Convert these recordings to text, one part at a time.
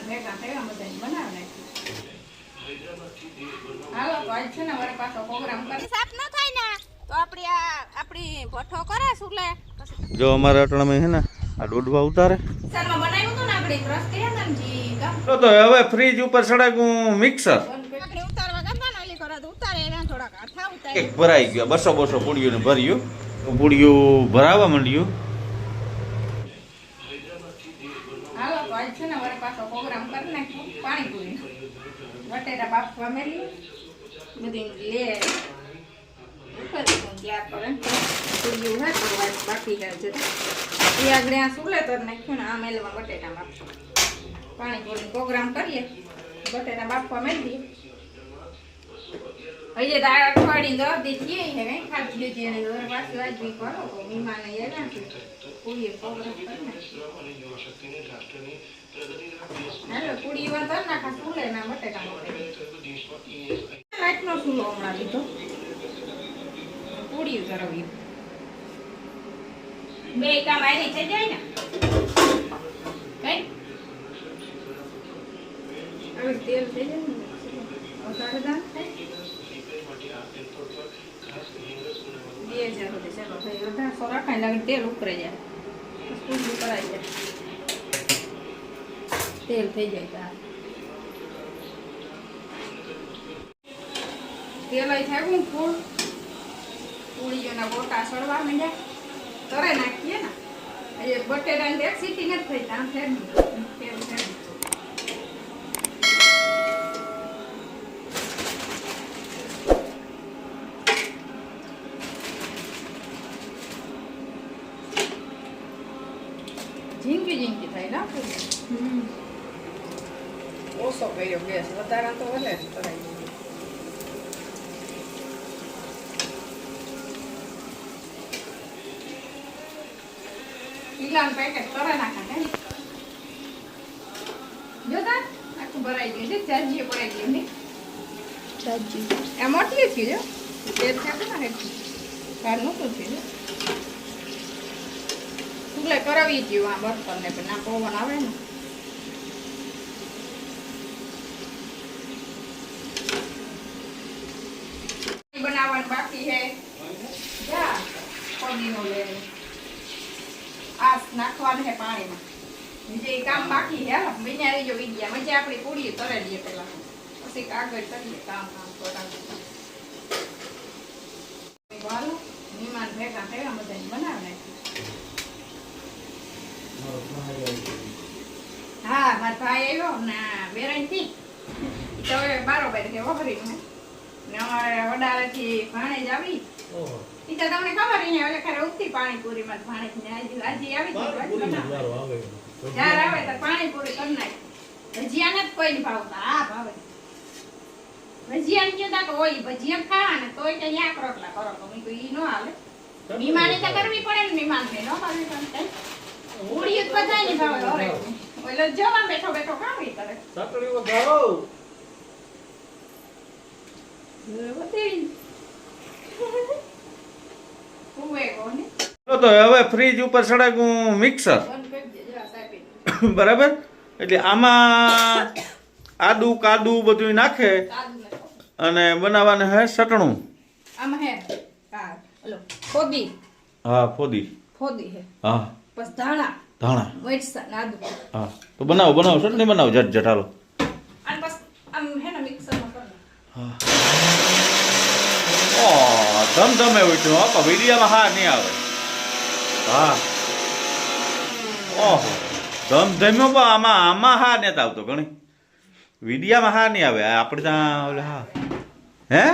ભેગા થયા બધા બનાવે હાલો તો આજ છે ને મારે પાછો પ્રોગ્રામ કરી સાફ ન થાય ને તો આપણી ભઠ્ઠો કરે સુલે જો અમારે અટણામાં છે ને આ દોડવા ઉતારે સરમાં બનાવ્યું હતું ને આપણે ક્રશ કર્યા હતા ને જી ગામ તો હવે ફ્રીજ ઉપર સડાકું મિક્સર આપણે ઉતારવા ગંદા ના લી કરે તો ઉતારે એના થોડાક આથા ઉતારે એક ભરાઈ ગયો 200 પૂડીઓને ભર્યું પૂડીયું ભરાવા માંડ્યું હાલો તો આજ છે ને મારે પાછો પ્રોગ્રામ કરી નાખ્યો પાણીપુરી બટેટા બાફવા મેલી બધી લે ઉપર ગયા કરે પૂરીયું હે તો બાકી છે એ આગળ આ સુલે તો નાખ્યું ને આ મેલમાં બટેટા બાફવા પાણીપુરી પ્રોગ્રામ કરીએ બટેટા બાફવા મેલી હજી દાળ અઠવાડિયે 10 દી થઈએ હે કઈ ખાધી લીધી એને ઘર પાછી વાજબી કરો તો મહેમાન આવ્યા છે પૂરી પ્રોગ્રામ કરી હાલો પૂરી વાતર નાખા સુલે ના બટેટા લાઈટ નો સુલો હમણાં લીધો પૂરી કરવી બે કામ આવી થઈ જાય ને કઈ હવે તેલ થઈ જાય ને વધારે દાન થાય 2000 રૂપિયા ચાલો ભાઈ 1800 રાખાય લાગે તેલ ઉપરે જાય પૂરી કરાઈ જાય તેલ થઈ જાય તા તેલ આઈ થાય હું ફૂલ પૂરીઓના ગોટા સળવા માંડ્યા તરે નાખીએ ને એ બટેટાની એક સીટી નથી થઈ આમ ફેર તેલ ફેર ઝીંકી થાય ના ઓછો કર્યો ગેસ વધારે તો ભલે કરાય પીલાનું પેકેટ કરે નાખા ને જોતા આખું ભરાઈ ગયું છે ચાર્જીએ પડાઈ ગયું ને ચાર્જી એમ મોટી થયું જો તેલ છે ના હેઠું કાર નહોતું થયું સુલે કરાવી ગયું આ બર્તન ને પણ ના પવન આવે ને બનાવવાનું બાકી છે જા પનીરનો લે આ નાખવાનું છે પાણીમાં બીજે કામ બાકી છે હાલો બિનારી જો વિદ્યા મજા આપણી પૂરી તરે દઈએ પેલા પછી આગળ કરીએ કામ કરાવીએ વાલો મહેમાન ભેગા થયા બધા બનાવે હા મારા ભાઈ આવ્યો ને બેરાઈ તો હવે બારોબાર કે વહરી ને અમારે વડાળેથી ભાણેજ આવી ઈ તો તમને ખબર અહીંયા ઓલે ખરે ઉગતી પાણીપુરીમાં ભાણેજ ને આજે આવી જાર આવે તો પાણીપુરી કરી નાખ ભજીયા ને કોઈ ભાવતા આ ભાવે ભજીયા કીધા તો ઓય ભજીયા ખાવા ને તોય કે યા રોટલા કરો તો મી કોઈ ઈ નો હાલે મહેમાની તો કરવી પડે ને મહેમાન ને નો કરવી પડે ઉડી જ બધાય ને ભાવે હવે ઓલે જવા બેઠો બેઠો કામ ઈ કરે ચટણી વઘારો તો હવે ફ્રીજ ઉપર સડાકું મિક્સર બરાબર એટલે આમાં આદુ કાદુ બધું નાખે અને બનાવવાને હે સટણું આમાં હે ફોદી હા ફોદી હે હા બસ ધાણા મરચા આદુ હા તો બનાવો સટણી બનાવો જટ હાલો અને બસ આમ હે ને મિક્સરમાં કરો હા ધમધમે ઉઠ્યું હા વિડીયામાં હા નહીં આવે હા ઓહો ધમધમ્યો પણ આમાં હા નથી આવતો ઘણી વિડીયામાં હા નહીં આવે આપણે ત્યાં ઓલે હા હે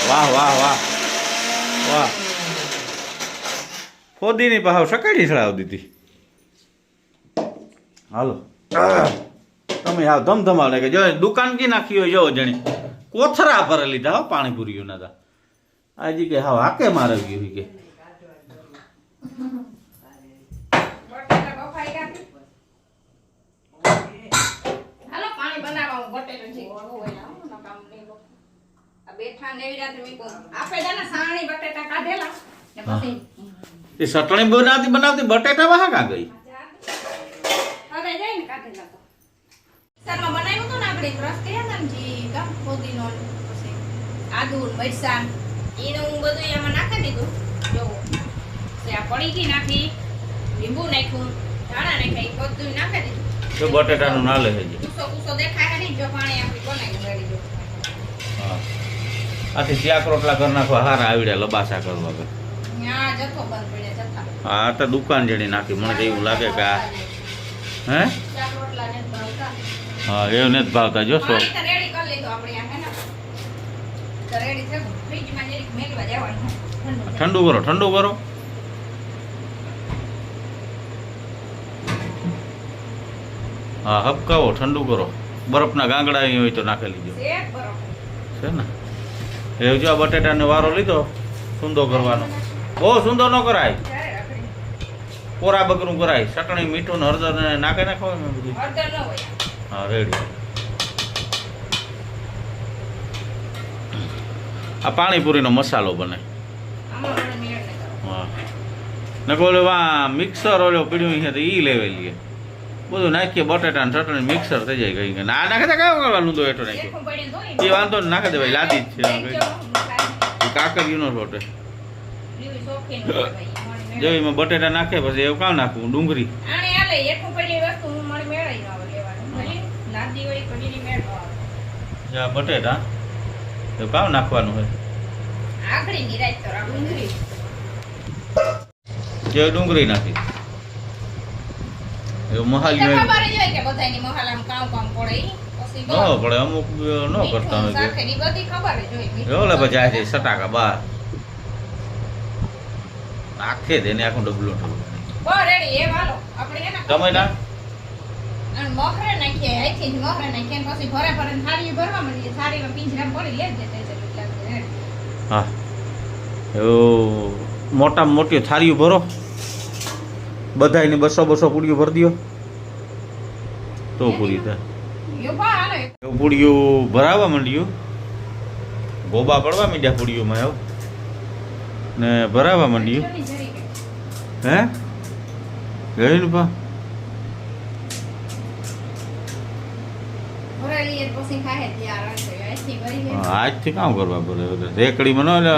વાહ વાહ વાહ વાહ ફોદીની પાછો સકાડી ચડાવી દીધી હાલો તમે આવ ધમધમાવને કે જો દુકાન કી નાખી હોય જો જણી કોથરા ભરે લીધા હો પાણીપુરીઓના હતા આજે કે હા હાકે મારે ગયું કે હાલો પાણી બનાવવા બટેટા છે બેઠા ને એવી રાતે મી આપે દાના સાણી બટેટા કાઢેલા ને પછી એ સટણી બનાવતી બટેટા વાહ કા ગઈ હવે જઈને કાઢેલા તો સરમાં બનાવ્યું હતું ને આપણે રસ કર્યા હતા ને જી કા ફોદીનો પછી આદુ મરચાં એનું બધું એમાં નાખી દીધું જો આ પડીકી નાખી લીંબુ નાખ્યું ધાણા નાખી બધું નાખી દીધું તો બટેટાનું ના લે છે કુસો દેખાય નહીં જો પાણી આપી બનાવી રેડી જો હા આથી શાક રોટલા કરી નાખવા હારા આવડ્યા લબાસા કરવા કે હા જથ્થો બંધ પડે જથ્થા હા તો દુકાન જેડી નાખી મને તો એવું લાગે કે આ હે શાક રોટલા ને ભાવતા હા એવું નથી ભાવતા જો સો પાણી તો રેડી કરી લીધું આપણે આ હે ને તો રેડી થયું ફ્રીજમાં જરીક મેલવા દેવાનું ઠંડુ કરો ઠંડુ કરો હા હબકાવો ઠંડુ કરો બરફના ગાંગડા અહીં હોય તો નાખી લીજો શેક બરોબર છે ને એ જો આ બટેટાનો વારો લીધો સુંદો કરવાનો બહુ સુંદો ન કરાય ત્યારે રાખડી કોરા બકરું કરાય ચટણી મીઠું ને હળદર ને નાખે નાખો ને બધું હળદર ન હોય હા રેડી આ પાણીપુરીનો મસાલો બને આમાં મને મેળ ન કરો હા ને ઓલો વા મિક્સર ઓલો પીડ્યું છે તો ઈ લેવી લઈએ બધું નાખીએ બટેટા ને ચટણી મિક્સર થઈ જાય કઈ ના નાખે તો કયો કરવાનું તો એઠો નાખ્યો એકું પડ્યું તો એ વાંધો ને નાખે દે ભાઈ લાદી જ છે કાકરિયું નો રોટે લીલી સોખી નો ભાઈ મને જો એમાં બટેટા નાખે પછી એવું કામ નાખવું ડુંગળી આને આલે એકું પડી વસ્તુ હું મને મેળાઈ ન આવે લેવાનું ભલે લાદી હોય કડીની મેળ ન આવે જા બટેટા એવું કામ નાખવાનું હોય આખડી નિરાજ તો ડુંગળી જે ડુંગળી નાખી એવું મહાલી તો હોય ખબર જ હોય કે બધાની મહાલામાં કામ કામ પડે ઈ. પછી ન પડે અમુક ન કરતા હોય સાખેની બધી ખબર જ હોય કે ઓલે પછી આ છે સટાકા બાર નાખે દે ને આખું ડબલું બહુ રેડી એ વાલો આપણે એના તમે ના અને મોખરે નાખીએ આઈથી જ મોખરે નાખીએ અને પછી ભરે ભરે થાળી ભરવા માંડીએ થાળીમાં પિંજરામાં પડી લે જ જતે એટલે હા એવું મોટામાં મોટી થાળીઓ ભરો બધાયની 200 પૂડીઓ ભરી દો તો પૂરી થાય યો બા હાલે એવું પૂડીયું ભરાવા માંડ્યું ગોબા પડવા માંડ્યા પૂડીઓમાં એવું ને ભરાવા માંડ્યું હે ગયું ને પા ભરેલી એ પછી ખાહે ત્યાર હશે આઈથી ભરી લે આજથી કામ કરવા પડે રેકડીમાં ન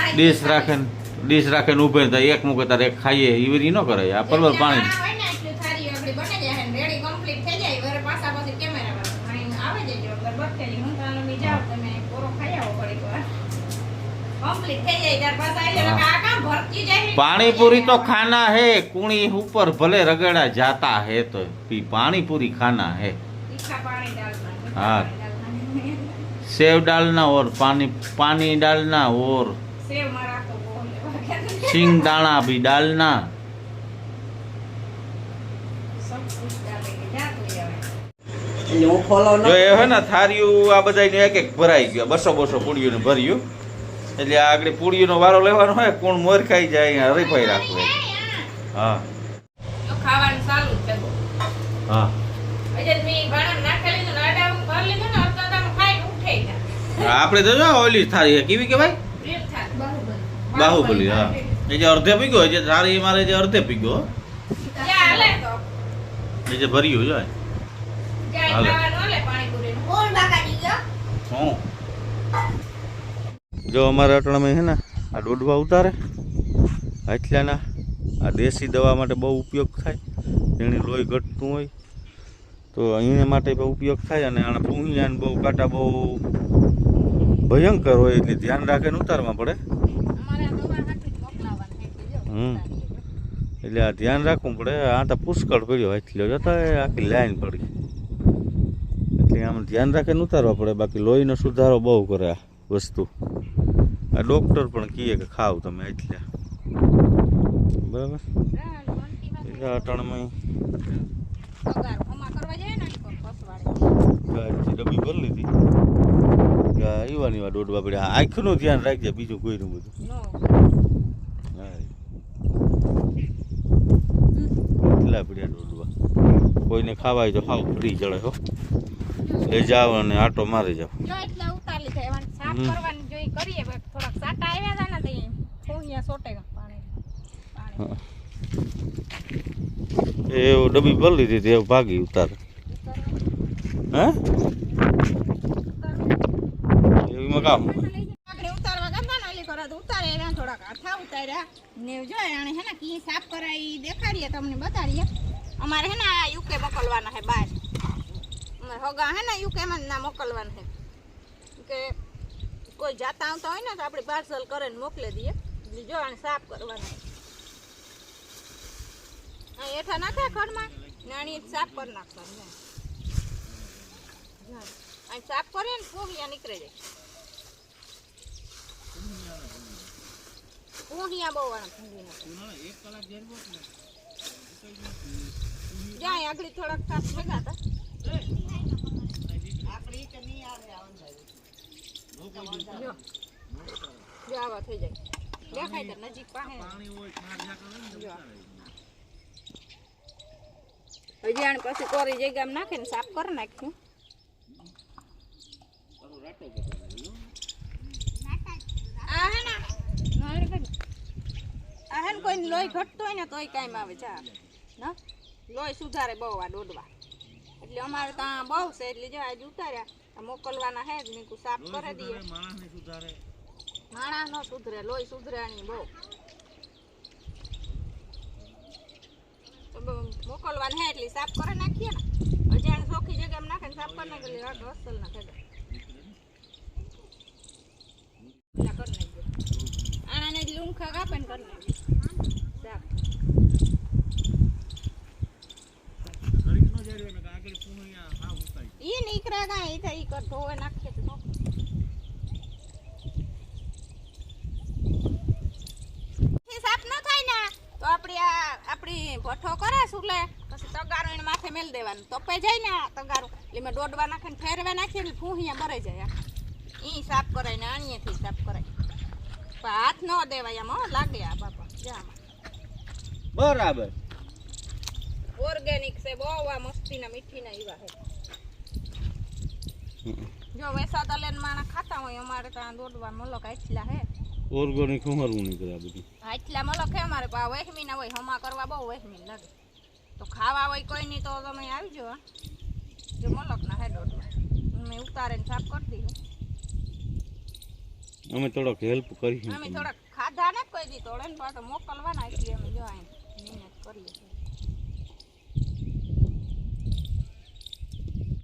ડીશ રાખે ડીશ રાખે ને ઉભે થાય એક મૂકે તારે એક ખાઈએ એ બધી ન કરે આ પરબર પાણી पानीपुरी तो खाना है कुणी ऊपर भले रगड़ा जाता है तो पानीपुरी खाना है हाँ सेव डालना और पानी डालना और सिंग दाना भी डालना જો એ હે ને થારીયું આ બધાને એક એક ભરાઈ ગયો 200 પૂડીઓને ભર્યું એટલે આગળ પૂડીઓનો વારો લેવાનો હોય કોણ મોર ખાઈ જાય અહીંયા હરીફાઈ રાખવું હા ખાવાનું ચાલુ છે હા અજે મી ઘણા નાખેલી તો લાડા ભર લીધો ને અડતામાં ખાઈ ઉઠે ગયા આપણે તો જો ઓલી થારી છે કેવી કહેવાય પ્રેમ થાત બાહુબલી હા એ જે અડધે પીગો જે થારી મારે જે અડધે પીગો જા હાલે તો એ જે ભર્યું જો જાય ખાવાનું હાલે પાણીપુરી નું કોણ બાકાજી ગયો હું જો અમારા અટણામાં છે ને આ દોડવા ઉતારે હાથલાના આ દેશી દવા માટે બહુ ઉપયોગ થાય જેની લોહી ઘટતું હોય તો એને માટે બહુ ઉપયોગ થાય અને આના પૂંહિયાને બહુ કાંટા બહુ ભયંકર હોય એટલે ધ્યાન રાખીને ઉતારવા પડે એટલે આ ધ્યાન રાખવું પડે આ તો પુષ્કળ પડ્યો હાથલો જતા આખી લાઈન પડી એટલે આમ ધ્યાન રાખીને ઉતારવા પડે બાકી લોહીનો સુધારો બહુ કરે આ વસ્તુ આ ડૉક્ટર પણ કહે કે ખાવ તમે એટલે બરાબર એટલે અટાણમાં ડબ્બી ભરી લીધી એવા દોડવા પડે આંખનું ધ્યાન રાખજે બીજું કોઈનું બધું કેટલા પડ્યા દોડવા કોઈને ખાવાય તો ખાવ ફ્રી ચડે હો લઈ જાવ અને આટો મારી જાવ કરીએ થોડાક સાટા આવ્યા હતા ને તે સોટે પાણી એવું ડબ્બી ભરી લીધી હતી એવું ભાગી ઉતારે હે એમાં કામ આપણે ઉતારવા ગમતા ને એટલે કરો તો ઉતારે એના થોડાક હાથા ઉતાર્યા ને જોઈએ આને હે ને કી સાફ કરાઈ દેખાડીએ તમને બતાડીએ અમારે હે ને આ યુકે મોકલવાના હે બહાર અમારે હગા હે ને યુકે માં ના મોકલવાના હે કે કોઈ જાતા આવતા હોય ને તો આપણે પાર્સલ કરીને મોકલી દઈએ એટલે જો આને સાફ કરવાના આ એઠા નાખે ઘરમાં નાની સાફ કરી નાખવાનું આ સાફ કરીએ ને ફોહિયા નીકળી જાય ફોહિયા બહુ વાળા જાય આગળ થોડાક સાફ ભેગા હતા જો આવા થઈ જાય દેખાય તો નજીક પાસે હજી આને પછી કોરી જગ્યામાં નાખીને સાફ કરી નાખ્યું આ હે ને કોઈ લોહી ઘટતો હોય ને તોય કાંઈ આવે ચા ના લોહી સુધારે બહુ આ દોડવા એટલે અમારે ત્યાં બહુ છે એટલે જો આજે ઉતાર્યા મોકલવાના હે જ નીકું સાફ કરી દઈએ માણસ નો સુધરે લોહી સુધરાની બહુ મોકલવાના હે એટલે સાફ કરી નાખીએ ને હજી આને ચોખ્ખી જગ્યામાં નાખે ને સાફ કરી નાખે એટલે અસલ ના થઈ જાય કરી નાખજો આને જ લૂંખા કાપે ને કરી નાખજો સાફ ઈ નીકળે કાંઈ એ થઈ કર ધોવે નાખીએ તો સાફ ન થાય ને તો આપણી ભઠ્ઠો કરે સુલે પછી તગારું એને માથે મેલ દેવાનું તપે જાય ને તગારું એટલે મેં દોડવા નાખીને ફેરવે નાખીએ ને ફૂહિયા ભરાઈ જાય ઈ સાફ કરાય ને આણીએથી સાફ કરાય પણ હાથ ન દેવાય આમાં લાગે આ બાપા જામાં બરાબર ઓર્ગેનિક છે બહુ આ મસ્તીના મીઠીના એવા છે જો વૈસા તલેન માણા ખાતા હોય અમારે ત્યાં દોડવા મલક આટલા હે ઓર્ગેનિક ઉમરવું નીકળે આ બધું આટલા મલક હે અમારે પા વહેમી ના હોય હમા કરવા બહુ વહેમી લાગે તો ખાવા હોય કોઈ નહીં તો તમે આવી જાઓ જો મલક ના હે દોડવા મેં ઉતારીને સાફ કરી દીધું અમે થોડોક હેલ્પ કરી અમે થોડાક ખાધા ને કોઈ દી તોડે ને પાછો મોકલવાના એટલે અમે જો અહીં મહેનત કરીએ